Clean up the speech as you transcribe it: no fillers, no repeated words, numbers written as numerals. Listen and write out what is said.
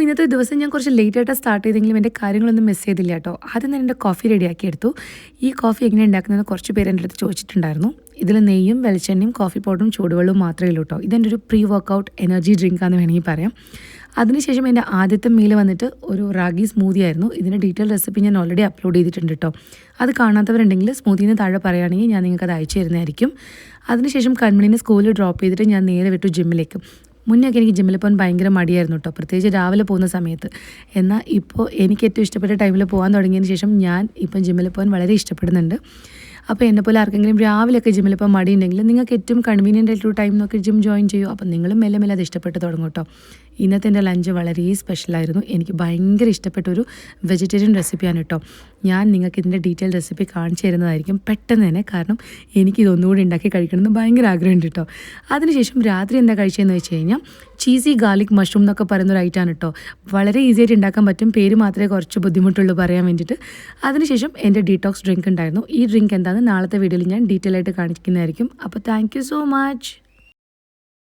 ഇന്നത്തെ ദിവസം ഞാൻ കുറച്ച് ലേറ്റായിട്ടാണ് സ്റ്റാർട്ട് ചെയ്തെങ്കിലും എൻ്റെ കാര്യങ്ങളൊന്നും മിസ് ചെയ്തില്ല കേട്ടോ. ആദ്യം തന്നെ എൻ്റെ കോഫി റെഡിയാക്കി എടുത്തു. ഈ കോഫി എങ്ങനെ ഉണ്ടാക്കുന്നതെന്ന് കുറച്ച് പേര് എൻ്റെ അടുത്ത് ചോദിച്ചിട്ടുണ്ടായിരുന്നു. ഇതിൽ നെയ്യും വെളിച്ചെണ്ണയും കോഫി പൗഡറും ചൂടുവെള്ളവും മാത്രമേ ഉള്ളൂ കേട്ടോ. ഇതെൻ്റെ ഒരു പ്രീ വർക്കൗട്ട് എനർജി ഡ്രിങ്കാന്ന് വേണമെങ്കിൽ പറയാം. അതിനുശേഷം എൻ്റെ ആദ്യത്തെ മീൽ വന്നിട്ട് ഒരു റാഗി സ്മൂതി ആയിരുന്നു. ഇതിൻ്റെ ഡീറ്റെയിൽ റെസിപ്പി ഞാൻ ഓൾറെഡി അപ്ലോഡ് ചെയ്തിട്ടുണ്ട് കേട്ടോ. അത് കാണാത്തവരുണ്ടെങ്കിൽ സ്മൂതിന്ന് താഴെ പറയുകയാണെങ്കിൽ ഞാൻ നിങ്ങൾക്ക് അത് അയച്ചു തരുന്നതായിരിക്കും. അതിനുശേഷം കൺമണിനെ സ്കൂളിൽ ഡ്രോപ്പ് ചെയ്തിട്ട് ഞാൻ നേരെ വിട്ടു ജിമ്മിലേക്ക്. മുന്നൊക്കെ എനിക്ക് ജിമ്മിൽ പോകാൻ ഭയങ്കര മടിയായിരുന്നു കേട്ടോ, പ്രത്യേകിച്ച് രാവിലെ പോകുന്ന സമയത്ത്. എന്നാൽ ഇപ്പോൾ എനിക്ക് ഏറ്റവും ഇഷ്ടപ്പെട്ട ടൈമിൽ പോകാൻ തുടങ്ങിയതിന് ശേഷം ഞാൻ ഇപ്പം ജിമ്മിൽ പോകാൻ വളരെ ഇഷ്ടപ്പെടുന്നുണ്ട്. അപ്പോൾ എന്നെപ്പോലെ ആർക്കെങ്കിലും രാവിലെയൊക്കെ ജിമ്മിൽ പോകാൻ മടിയുണ്ടെങ്കിൽ നിങ്ങൾക്ക് ഏറ്റവും കൺവീനിയൻ്റ് ആയിട്ടൊരു ടൈം നോക്കി ജിം ജോയിൻ ചെയ്യൂ. അപ്പം നിങ്ങളും മെല്ലെ മെല്ലെ അത് ഇഷ്ടപ്പെട്ട് തുടങ്ങും കേട്ടോ. ഇന്നത്തെ എൻ്റെ ലഞ്ച് വളരെ സ്പെഷ്യലായിരുന്നു. എനിക്ക് ഭയങ്കര ഇഷ്ടപ്പെട്ട ഒരു വെജിറ്റേറിയൻ റെസിപ്പിയാണ് കേട്ടോ. ഞാൻ നിങ്ങൾക്ക് ഇതിൻ്റെ ഡീറ്റെയിൽ റെസിപ്പി കാണിച്ചു തരുന്നതായിരിക്കും പെട്ടെന്ന് തന്നെ, കാരണം എനിക്കിതൊന്നുകൂടി ഉണ്ടാക്കി കഴിക്കണമെന്ന് ഭയങ്കര ആഗ്രഹമുണ്ട് കേട്ടോ. അതിനുശേഷം രാത്രി എന്താ കഴിച്ചതെന്ന് വെച്ച് കഴിഞ്ഞാൽ ചീസി ഗാർലിക് മഷ്റൂം എന്നൊക്കെ പറയുന്നൊരു ഐറ്റമാണ് കേട്ടോ. വളരെ ഈസി ആയിട്ട് ഉണ്ടാക്കാൻ പറ്റും, പേര് മാത്രമേ കുറച്ച് ബുദ്ധിമുട്ടുള്ളൂ പറയാൻ വേണ്ടിയിട്ട്. അതിനുശേഷം എൻ്റെ ഡീറ്റോക്സ് ഡ്രിങ്ക് ഉണ്ടായിരുന്നു. ഈ ഡ്രിങ്ക് എന്താണെന്ന് നാളത്തെ വീഡിയോയിൽ ഞാൻ ഡീറ്റെയിൽ ആയിട്ട് കാണിക്കുന്നതായിരിക്കും. അപ്പോൾ താങ്ക് യു സോ മച്ച്.